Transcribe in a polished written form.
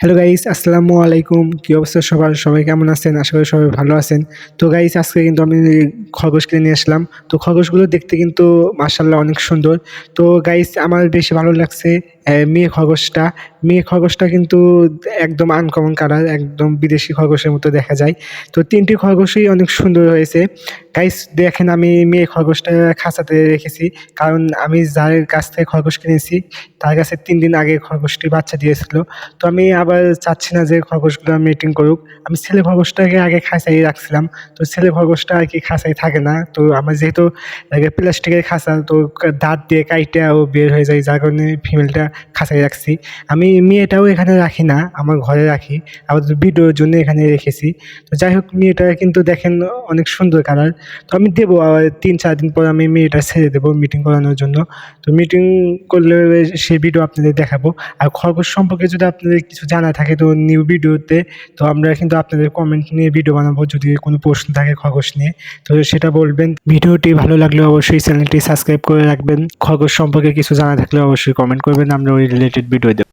Hello guys, আসসালামু আলাইকুম। কি অবস্থা সবার? সবাই কেমন আছেন? আশা করি সবাই ভালো আছেন। তো গাইস, আজকে কিন্তু আমি খরগোশ কিনে নিয়ে আসলাম। তো খরগোশগুলো দেখতে কিন্তু মাশাআল্লাহ অনেক সুন্দর। তো গাইস, আমার বেশি ভালো লাগছে মেয়ে খরগোশটা। মেয়ে খরগোশটা কিন্তু একদম আনকমন কালার, একদম বিদেশি খরগোশের মতো দেখা যায়। তো ৩ টি খরগোশই অনেক সুন্দর হয়েছে। গাইস দেখেন, আমি মেয়ে খরগোশটা খাঁচাতে রেখেছি। কারণ আমি যার কাছ থেকে খরগোশ কিনেছি তার কাছে ৩ দিন আগে খরগোশটি বাচ্চা দিয়েছিল। তো আমি আবার চাচ্ছি না যে খরগোশগুলো মেটিং করুক। আমি ছেলে খরগোশটাকে আগে খাঁচায় রাখছিলাম। তো ছেলে খরগোশটা আরকি খাঁচায় থাকে না। তো আমার যেহেতু প্লাস্টিকের খাঁচা, তো দাঁত দিয়ে কাইটা ও বের হয়ে যায়, যার কারণে ফিমেলটা খাঁচায় রাখছি। আমি মেয়েটাও এখানে রাখি না, আমার ঘরে রাখি। আপাতত ভিডিওর জন্য এখানে রেখেছি। তো যাই হোক, মেয়েটা কিন্তু দেখেন অনেক সুন্দর কালার। তো আমি দেবো ৩-৪ দিন পর আমি মেয়েটা ছেড়ে দেবো মিটিং করানোর জন্য। তো মিটিং করলে সেই ভিডিও আপনাদের দেখাবো। আর খরগোশ সম্পর্কে যদি আপনাদের কিছু জানা থাকে তো নিউ ভিডিওতে, তো আমরা কিন্তু আপনাদের কমেন্ট নিয়ে ভিডিও বানাবো। যদি কোনো প্রশ্ন থাকে খরগোশ নিয়ে তো সেটা বলবেন। ভিডিওটি ভালো লাগলে অবশ্যই চ্যানেলটি সাবস্ক্রাইব করে রাখবেন। খরগোশ সম্পর্কে কিছু জানা থাকলে অবশ্যই কমেন্ট করবেন, আমরা ওই রিলেটেড ভিডিও দেব।